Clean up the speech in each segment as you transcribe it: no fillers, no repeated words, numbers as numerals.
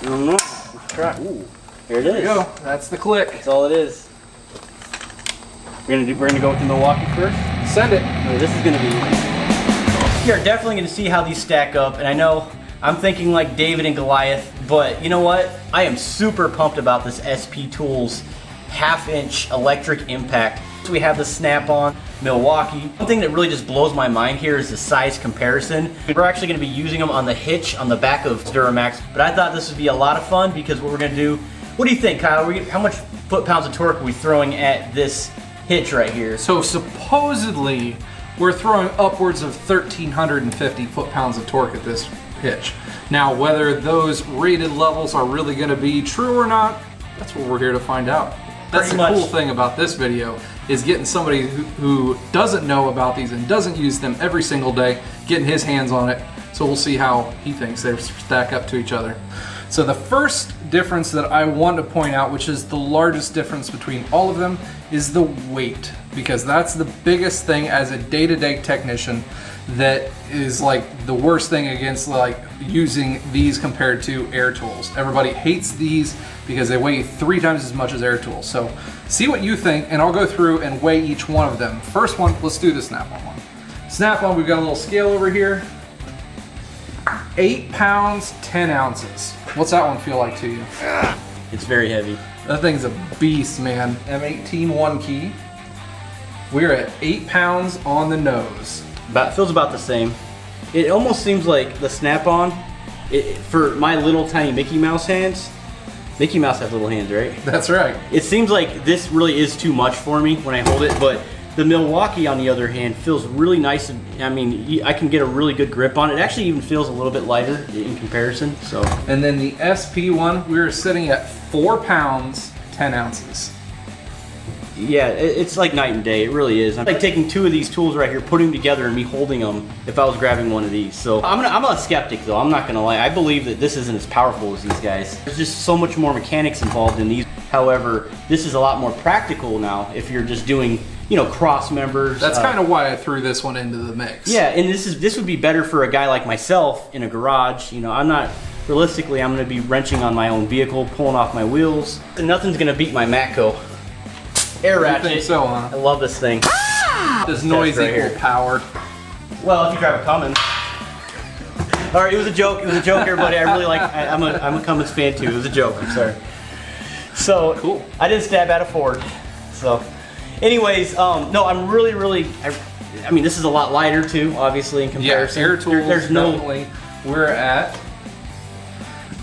I don't know. Let's try. Ooh, here it is. There you go. That's the click. That's all it is. We're gonna go with the Milwaukee first. Send it. Oh, this is gonna be easy. You're definitely gonna see how these stack up, and I know I'm thinking like David and Goliath, but you know what? I am super pumped about this SP Tools 1/2 inch electric impact. So we have the Snap-on Milwaukee. One thing that really just blows my mind here is the size comparison. We're actually gonna be using them on the hitch on the back of Duramax, but I thought this would be a lot of fun because what we're gonna do, what do you think, Kyle? How much foot-pounds of torque are we throwing at this hitch right here? So supposedly, we're throwing upwards of 1,350 foot-pounds of torque at this hitch. Now, whether those rated levels are really gonna be true or not, that's what we're here to find out. That's the cool thing about this video, is getting somebody who doesn't know about these and doesn't use them every single day, getting his hands on it. So we'll see how he thinks they stack up to each other. So the first difference that I want to point out, which is the largest difference between all of them, is the weight. Because that's the biggest thing as a day-to-day technician that is like the worst thing against like using these compared to air tools. Everybody hates these because they weigh 3 times as much as air tools. So see what you think, and I'll go through and weigh each one of them. First one, let's do the Snap-on one. Snap-on, we've got a little scale over here. 8 pounds, 10 ounces. What's that one feel like to you? It's very heavy. That thing's a beast, man. M18 1 key. We're at 8 pounds on the nose. Feels about the same. It almost seems like the Snap-on, for my little tiny Mickey Mouse hands, Mickey Mouse has little hands, right? That's right. It seems like this really is too much for me when I hold it, but the Milwaukee, on the other hand, feels really nice. I mean, I can get a really good grip on it. It actually even feels a little bit lighter in comparison. So. And then the SP one, we're sitting at 4 pounds, 10 ounces. Yeah, it's like night and day. It really is. I'm like taking 2 of these tools right here, putting them together, and me holding them if I was grabbing one of these. So I'm a skeptic, though. I'm not gonna lie. I believe that this isn't as powerful as these guys. There's just so much more mechanics involved in these. However, this is a lot more practical now if you're just doing, you know, cross members. That's kind of why I threw this one into the mix. Yeah, and this would be better for a guy like myself in a garage. You know, realistically, I'm gonna be wrenching on my own vehicle, pulling off my wheels. And nothing's gonna beat my Matco air ratchet. I think so, huh? I love this thing. Does noise equal power? Well, if you drive a Cummins. All right, it was a joke. It was a joke, everybody. I really like. I'm a Cummins fan too. It was a joke. I'm sorry. So cool. I didn't stab at a Ford. So, anyways, no, I'm really. I mean, this is a lot lighter too, obviously in comparison. Yeah, air tools. There's no. Definitely. We're at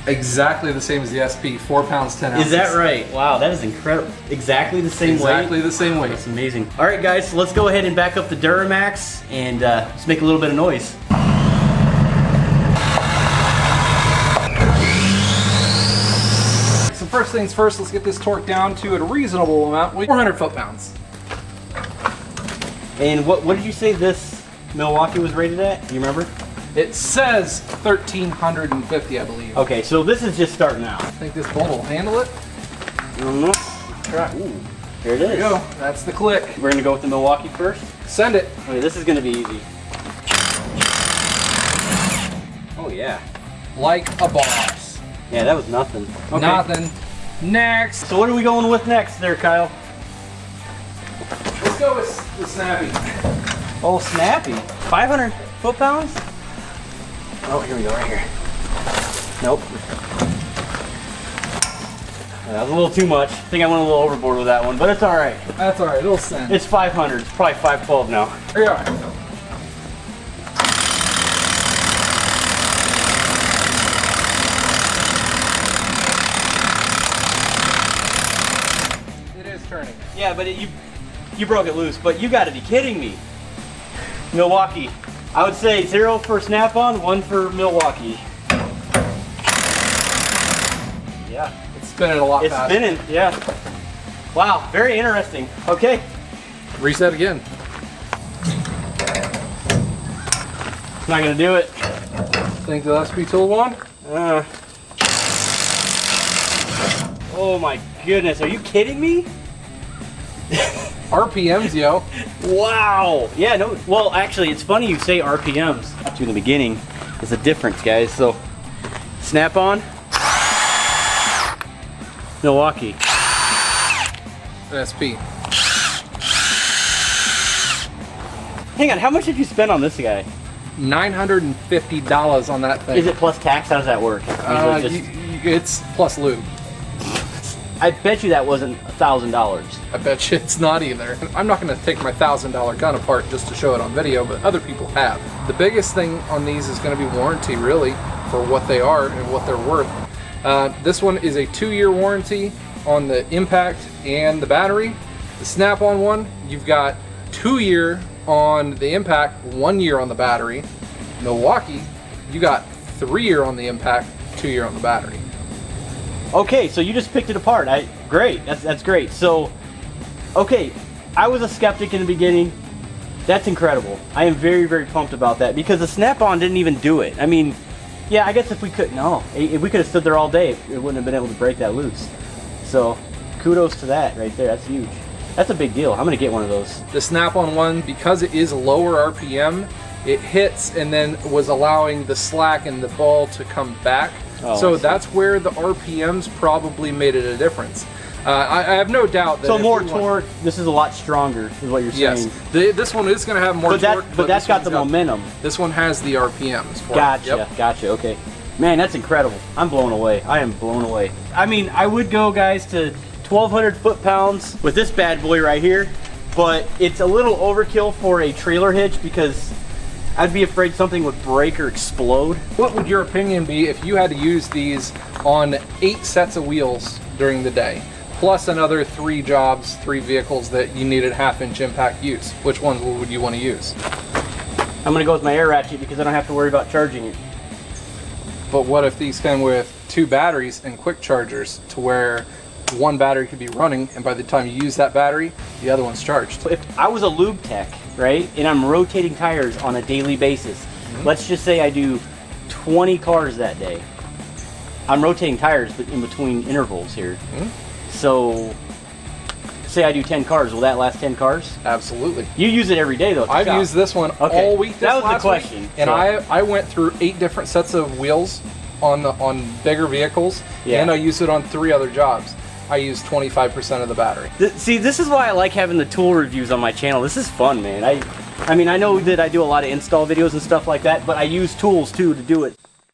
exactly the same as the SP, 4 pounds, 10 ounces. Is that right? Wow, that is incredible. Exactly the same weight? Exactly the same weight. That's amazing. All right, guys, so let's go ahead and back up the Duramax and let's make a little bit of noise. So first things first, let's get this torque down to a reasonable amount, 400 foot-pounds. And what did you say this Milwaukee was rated at? Do you remember? It says 1,350, I believe. Okay, so this is just starting out. I think this bolt will handle it. I don't know. Let's try. Ooh, here it is. There you go. That's the click. We're gonna go with the Milwaukee first. Send it. Okay, this is gonna be easy. Oh yeah. Like a boss. Yeah, that was nothing. Okay. Nothing. Next. So what are we going with next there, Kyle? Let's go with the Snappy. Oh, Snappy. 500 foot-pounds? Oh, here we go, right here. Nope. That was a little too much. I think I went a little overboard with that one, but it's all right. That's all right. It'll send. It's 500. It's probably 512 now. Here you are. It is turning. Yeah, but you broke it loose. But you got to be kidding me. Milwaukee. I would say 0 for Snap-on, 1 for Milwaukee. Yeah. It's spinning a lot faster. It's spinning, yeah. Wow, very interesting. Okay. Reset again. It's not gonna do it. Think the SP tool won? Oh my goodness, are you kidding me? RPMs, yo. Wow. Yeah, no, well, actually, it's funny you say RPMs. In the beginning, there's a difference, guys. So, Snap-on. Milwaukee. SP. Hang on, how much did you spend on this guy? $950 on that thing. Is it plus tax? How does that work? It's plus lube. I bet you that wasn't $1,000. I bet you it's not either. I'm not going to take my $1,000 gun apart just to show it on video, but other people have. The biggest thing on these is going to be warranty, really, for what they are and what they're worth. This one is a 2-year warranty on the impact and the battery. The Snap-on one, you've got 2-year on the impact, 1 year on the battery. Milwaukee, you got 3-year on the impact, 2-year on the battery. Okay, so you just picked it apart. Great, that's great. So, okay, I was a skeptic in the beginning. That's incredible. I am very, very pumped about that because the Snap-on didn't even do it. I mean, yeah, I guess if we could have stood there all day, it wouldn't have been able to break that loose. So, kudos to that right there. That's huge. That's a big deal. I'm gonna get one of those. The Snap-on one, because it is lower RPM, it hits and then was allowing the slack and the ball to come back. Oh, so that's where the RPMs probably made it a difference. I have no doubt that. So more torque. This is a lot stronger, is what you're saying. Yes, this one is going to have more torque. But that's got the momentum. This one has the RPMs for Gotcha, it. Yep. Gotcha. Okay, man, that's incredible. I'm blown away. I am blown away. I mean, I would go, guys, to 1,200 foot-pounds with this bad boy right here, but it's a little overkill for a trailer hitch because I'd be afraid something would break or explode. What would your opinion be if you had to use these on 8 sets of wheels during the day, plus another 3 jobs, 3 vehicles that you needed 1/2-inch impact use? Which ones would you want to use? I'm gonna go with my air ratchet because I don't have to worry about charging it. But what if these come with 2 batteries and quick chargers to where one battery could be running, and by the time you use that battery, the other one's charged? If I was a lube tech, right, and I'm rotating tires on a daily basis, let's just say I do 20 cars that day. I'm rotating tires but in between intervals here. So, say I do 10 cars, will that last 10 cars? Absolutely. You use it every day though. I've used this one all week. That was the last question. Week, and I went through 8 different sets of wheels on bigger vehicles, and I used it on 3 other jobs. I use 25% of the battery. See, this is why I like having the tool reviews on my channel. This is fun, man. I mean, I know that I do a lot of install videos and stuff like that, but I use tools too to do it.